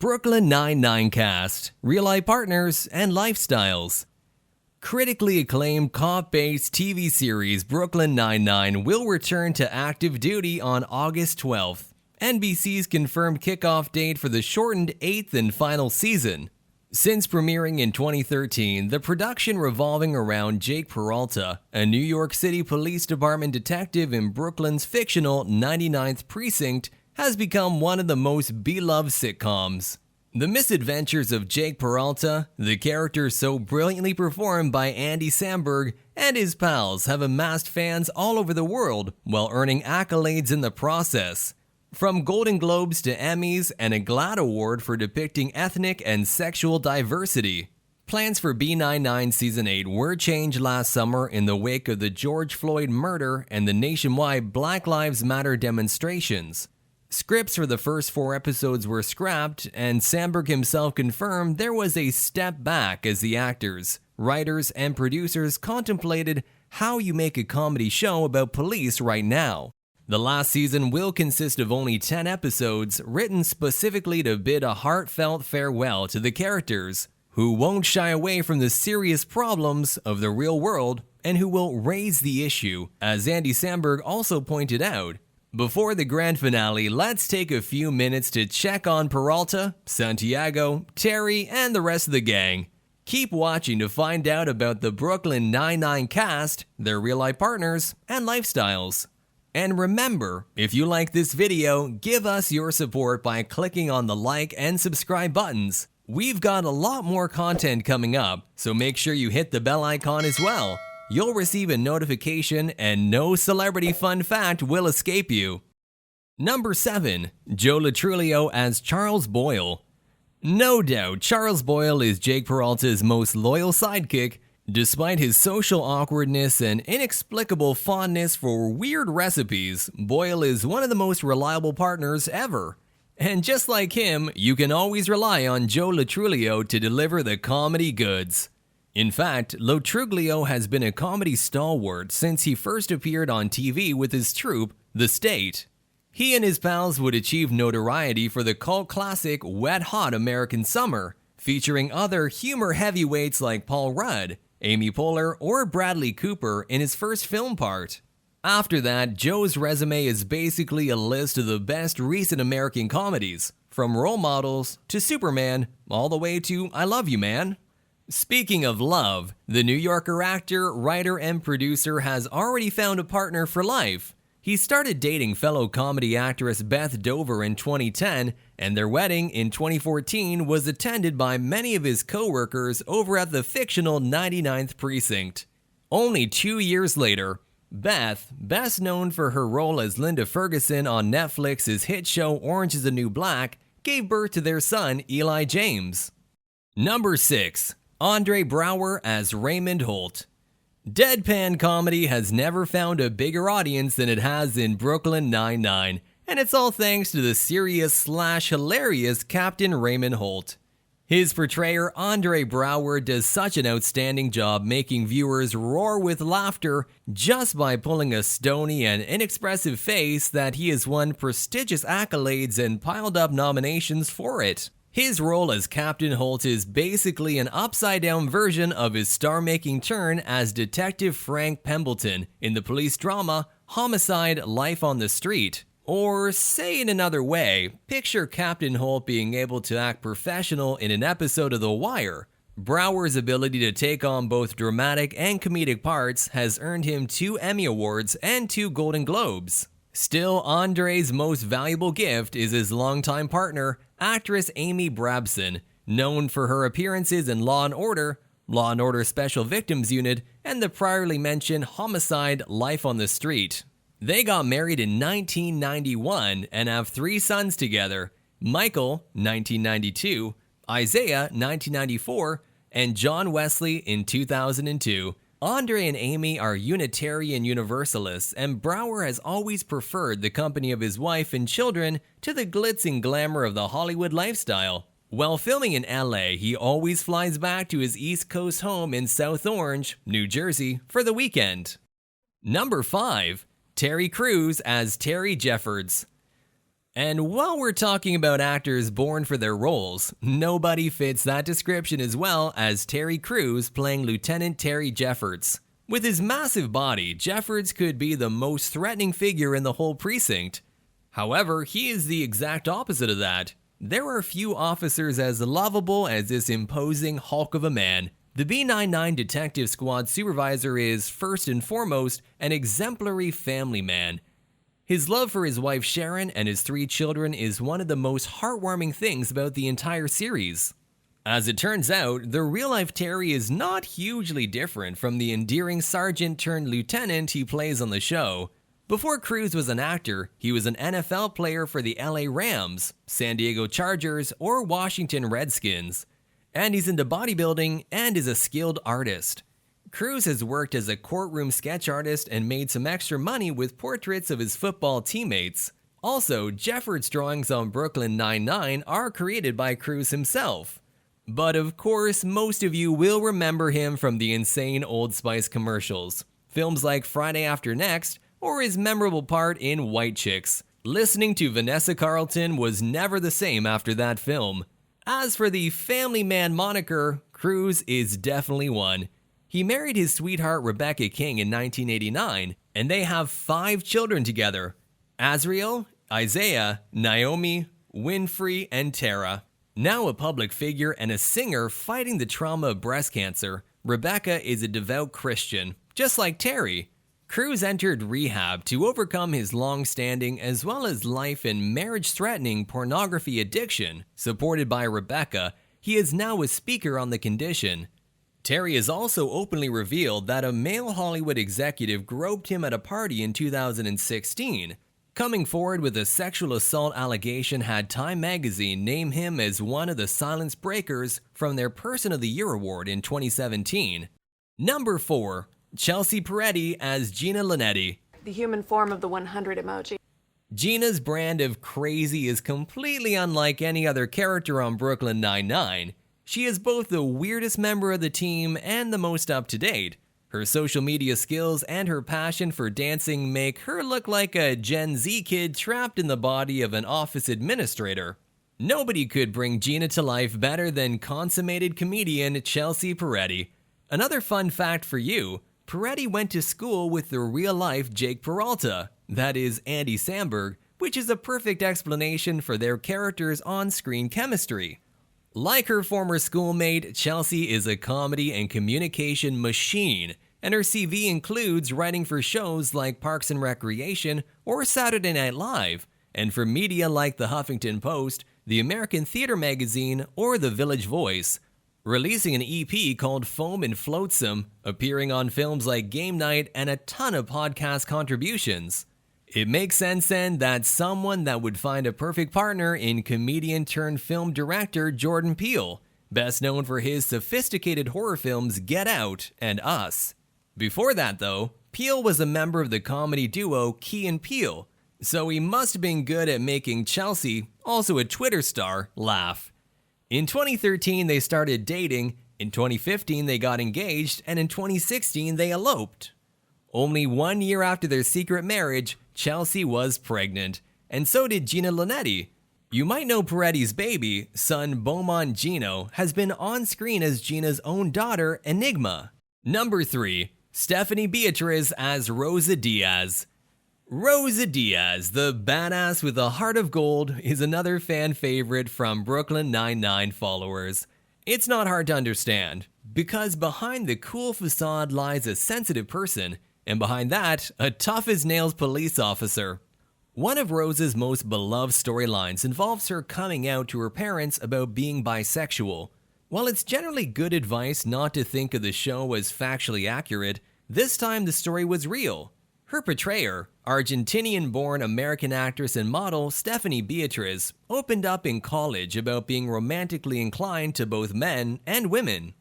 Brooklyn Nine-Nine cast, real-life partners, and lifestyles. Critically acclaimed cop-based TV series Brooklyn Nine-Nine will return to active duty on August 12th. NBC's confirmed kickoff date for the shortened 8th and final season. Since premiering in 2013, the production revolving around Jake Peralta, a New York City Police Department detective in Brooklyn's fictional 99th Precinct, has become one of the most beloved sitcoms. The misadventures of Jake Peralta, the character so brilliantly performed by Andy Samberg, and his pals have amassed fans all over the world while earning accolades in the process. From Golden Globes to Emmys and a GLAAD Award for depicting ethnic and sexual diversity. Plans for B99 Season 8 were changed last summer in the wake of the George Floyd murder and the nationwide Black Lives Matter demonstrations. Scripts for the first 4 episodes were scrapped, and Samberg himself confirmed there was a step back as the actors, writers, and producers contemplated how you make a comedy show about police right now. The last season will consist of only 10 episodes written specifically to bid a heartfelt farewell to the characters, who won't shy away from the serious problems of the real world and who will raise the issue, as Andy Samberg also pointed out. Before the grand finale, let's take a few minutes to check on Peralta, Santiago, Torre, and the rest of the gang. Keep watching to find out about the Brooklyn Nine-Nine cast, their real-life partners, and lifestyles. And remember, if you like this video, give us your support by clicking on the like and subscribe buttons. We've got a lot more content coming up, so make sure you hit the bell icon as well. You'll receive a notification and no celebrity fun fact will escape you. Number 7. Lo Truglio as Charles Boyle. No doubt, Charles Boyle is Jake Peralta's most loyal sidekick. Despite his social awkwardness and inexplicable fondness for weird recipes, Boyle is one of the most reliable partners ever. And just like him, you can always rely on Lo Truglio to deliver the comedy goods. In fact, Lo Truglio has been a comedy stalwart since he first appeared on TV with his troupe, The State. He and his pals would achieve notoriety for the cult classic Wet Hot American Summer, featuring other humor heavyweights like Paul Rudd, Amy Poehler, or Bradley Cooper in his first film part. After that, Joe's resume is basically a list of the best recent American comedies, from Role Models to Superman, all the way to I Love You, Man. Speaking of love, the New Yorker actor, writer, and producer has already found a partner for life. He started dating fellow comedy actress Beth Dover in 2010, and their wedding in 2014 was attended by many of his co-workers over at the fictional 99th Precinct. Only 2 years later, Beth, best known for her role as Linda Ferguson on Netflix's hit show Orange is the New Black, gave birth to their son Eli James. Number 6. Andre Brauer as Raymond Holt. Deadpan comedy has never found a bigger audience than it has in Brooklyn Nine-Nine, and it's all thanks to the serious/hilarious Captain Raymond Holt. His portrayer, Andre Brauer, does such an outstanding job making viewers roar with laughter just by pulling a stony and inexpressive face that he has won prestigious accolades and piled up nominations for it. His role as Captain Holt is basically an upside-down version of his star-making turn as Detective Frank Pembleton in the police drama Homicide: Life on the Street. Or, say in another way, picture Captain Holt being able to act professional in an episode of The Wire. Brauer's ability to take on both dramatic and comedic parts has earned him 2 Emmy Awards and 2 Golden Globes. Still, Andre's most valuable gift is his longtime partner, actress Amy Brabson, known for her appearances in Law & Order Special Victims Unit, and the priorly mentioned Homicide: Life on the Street. They got married in 1991 and have 3 sons together, Michael, 1992, Isaiah, 1994, and John Wesley in 2002. Andre and Amy are Unitarian Universalists, and Brauer has always preferred the company of his wife and children to the glitz and glamour of the Hollywood lifestyle. While filming in LA, he always flies back to his East Coast home in South Orange, New Jersey, for the weekend. Number 5. Terry Crews as Terry Jeffords. And while we're talking about actors born for their roles, nobody fits that description as well as Terry Crews playing Lieutenant Terry Jeffords. With his massive body, Jeffords could be the most threatening figure in the whole precinct. However, he is the exact opposite of that. There are few officers as lovable as this imposing hulk of a man. The B99 Detective Squad supervisor is, first and foremost, an exemplary family man. His love for his wife Sharon and his 3 children is one of the most heartwarming things about the entire series. As it turns out, the real-life Terry is not hugely different from the endearing sergeant-turned-lieutenant he plays on the show. Before Crews was an actor, he was an NFL player for the LA Rams, San Diego Chargers, or Washington Redskins. And he's into bodybuilding and is a skilled artist. Crews has worked as a courtroom sketch artist and made some extra money with portraits of his football teammates. Also, Jeffords' drawings on Brooklyn Nine-Nine are created by Crews himself. But of course, most of you will remember him from the insane Old Spice commercials, films like Friday After Next, or his memorable part in White Chicks. Listening to Vanessa Carlton was never the same after that film. As for the family man moniker, Crews is definitely one. He married his sweetheart Rebecca King in 1989, and they have 5 children together: Azriel, Isaiah, Naomi, Winfrey, and Tara. Now a public figure and a singer fighting the trauma of breast cancer, Rebecca is a devout Christian, just like Terry. Crews entered rehab to overcome his long-standing as well as life and marriage-threatening pornography addiction. Supported by Rebecca, he is now a speaker on the condition. Terry has also openly revealed that a male Hollywood executive groped him at a party in 2016. Coming forward with a sexual assault allegation had Time magazine name him as one of the silence breakers from their Person of the Year award in 2017. Number 4. Chelsea Peretti as Gina Linetti. The human form of the 100 emoji. Gina's brand of crazy is completely unlike any other character on Brooklyn Nine-Nine. She is both the weirdest member of the team and the most up-to-date. Her social media skills and her passion for dancing make her look like a Gen Z kid trapped in the body of an office administrator. Nobody could bring Gina to life better than consummated comedian Chelsea Peretti. Another fun fact for you, Peretti went to school with the real-life Jake Peralta, that is Andy Samberg, which is a perfect explanation for their characters' on-screen chemistry. Like her former schoolmate, Chelsea is a comedy and communication machine, and her CV includes writing for shows like Parks and Recreation or Saturday Night Live, and for media like The Huffington Post, the American Theater Magazine, or The Village Voice. Releasing an EP called Foam and Flotsam, appearing on films like Game Night, and a ton of podcast contributions. It makes sense then that someone that would find a perfect partner in comedian-turned-film director Jordan Peele, best known for his sophisticated horror films Get Out and Us. Before that though, Peele was a member of the comedy duo Key and Peele, so he must have been good at making Chelsea, also a Twitter star, laugh. In 2013 they started dating, in 2015 they got engaged, and in 2016 they eloped. Only 1 year after their secret marriage, Chelsea was pregnant, and so did Gina Linetti. You might know Peretti's baby, son Beaumont Gino, has been on screen as Gina's own daughter, Enigma. Number 3. Stephanie Beatriz as Rosa Diaz. Rosa Diaz, the badass with a heart of gold, is another fan favorite from Brooklyn Nine-Nine followers. It's not hard to understand, because behind the cool facade lies a sensitive person, and behind that, a tough-as-nails police officer. One of Rosa's most beloved storylines involves her coming out to her parents about being bisexual. While it's generally good advice not to think of the show as factually accurate, this time the story was real. Her portrayer, Argentinian-born American actress and model Stephanie Beatriz, opened up in college about being romantically inclined to both men and women.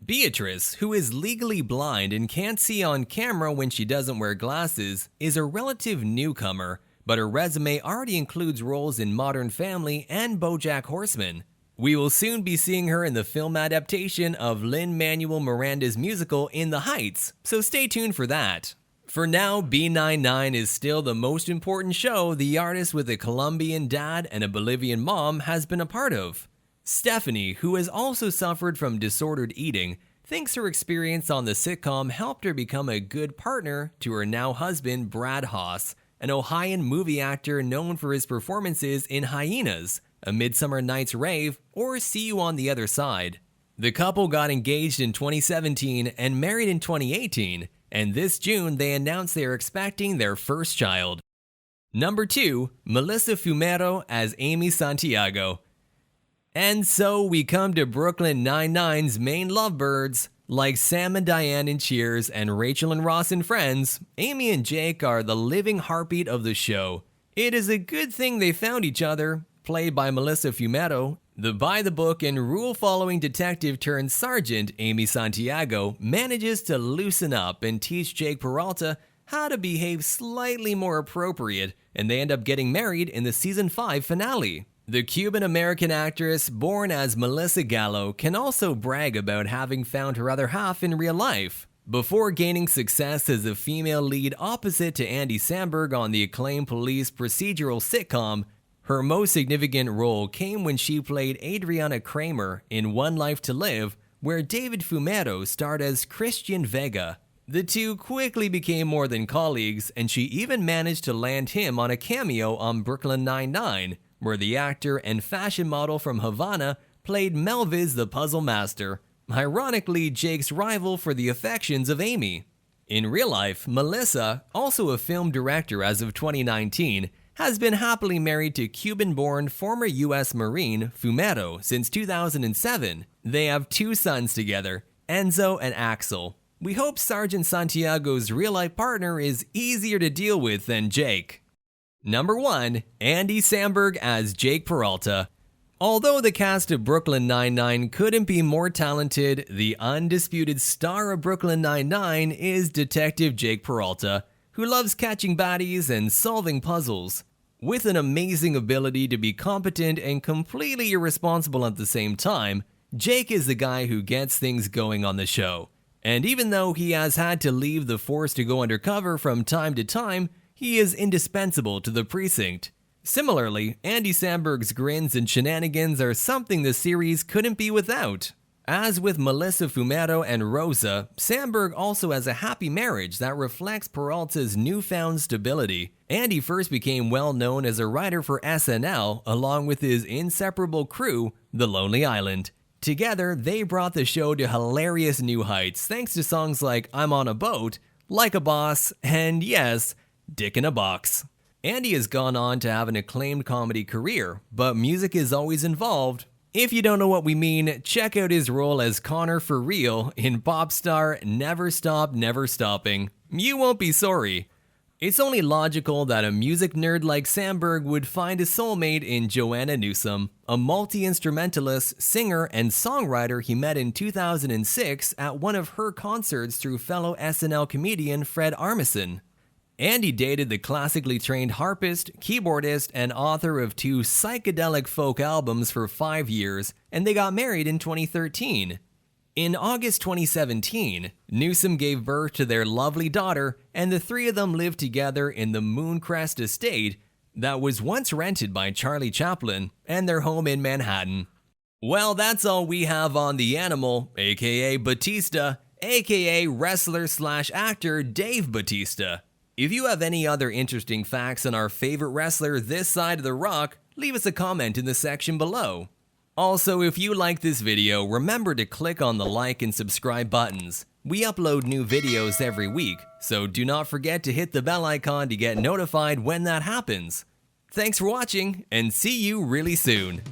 Beatriz, who is legally blind and can't see on camera when she doesn't wear glasses, is a relative newcomer, but her resume already includes roles in Modern Family and BoJack Horseman. We will soon be seeing her in the film adaptation of Lin-Manuel Miranda's musical In the Heights, so stay tuned for that. For now, B99 is still the most important show the artist with a Colombian dad and a Bolivian mom has been a part of. Stephanie, who has also suffered from disordered eating, thinks her experience on the sitcom helped her become a good partner to her now husband Brad Haas, an Ohioan movie actor known for his performances in Hyenas, A Midsummer Night's Rave, or See You on the Other Side. The couple got engaged in 2017 and married in 2018, and this June they announced they are expecting their first child. Number 2, Melissa Fumero as Amy Santiago. And so we come to Brooklyn Nine-Nine's main lovebirds. Like Sam and Diane in Cheers and Rachel and Ross in Friends, Amy and Jake are the living heartbeat of the show. It is a good thing they found each other. Played by Melissa Fumero, the by-the-book and rule-following detective turned sergeant Amy Santiago manages to loosen up and teach Jake Peralta how to behave slightly more appropriate, and they end up getting married in the season 5 finale. The Cuban-American actress, born as Melissa Gallo, can also brag about having found her other half in real life. Before gaining success as a female lead opposite to Andy Samberg on the acclaimed police procedural sitcom, her most significant role came when she played Adriana Kramer in One Life to Live, where David Fumero starred as Christian Vega. The two quickly became more than colleagues, and she even managed to land him on a cameo on Brooklyn Nine-Nine, where the actor and fashion model from Havana played Melviz the Puzzle Master, ironically Jake's rival for the affections of Amy. In real life, Melissa, also a film director as of 2019, has been happily married to Cuban-born former U.S. Marine Fumero since 2007. They have 2 sons together, Enzo and Axel. We hope Sergeant Santiago's real-life partner is easier to deal with than Jake. Number 1, Andy Samberg as Jake Peralta. Although the cast of Brooklyn Nine-Nine couldn't be more talented, the undisputed star of Brooklyn Nine-Nine is Detective Jake Peralta, who loves catching baddies and solving puzzles. With an amazing ability to be competent and completely irresponsible at the same time, Jake is the guy who gets things going on the show. And even though he has had to leave the force to go undercover from time to time, he is indispensable to the precinct. Similarly, Andy Samberg's grins and shenanigans are something the series couldn't be without. As with Melissa Fumero and Rosa, Samberg also has a happy marriage that reflects Peralta's newfound stability. Andy first became well known as a writer for SNL, along with his inseparable crew, The Lonely Island. Together, they brought the show to hilarious new heights thanks to songs like I'm on a Boat, Like a Boss, and yes, Dick in a Box. Andy has gone on to have an acclaimed comedy career, but music is always involved. If you don't know what we mean, check out his role as Connor for Real in pop star Never Stop Never Stopping. You won't be sorry. It's only logical that a music nerd like Samberg would find a soulmate in Joanna Newsom, a multi-instrumentalist, singer, and songwriter he met in 2006 at one of her concerts through fellow SNL comedian Fred Armisen. Andy dated the classically trained harpist, keyboardist, and author of 2 psychedelic folk albums for 5 years, and they got married in 2013. In August 2017, Newsom gave birth to their lovely daughter, and the 3 of them lived together in the Mooncrest estate that was once rented by Charlie Chaplin and their home in Manhattan. Well, that's all we have on the animal, aka Batista, aka wrestler/actor Dave Batista. If you have any other interesting facts on our favorite wrestler this side of the rock, leave us a comment in the section below. Also, if you like this video, remember to click on the like and subscribe buttons. We upload new videos every week, so do not forget to hit the bell icon to get notified when that happens. Thanks for watching, and see you really soon.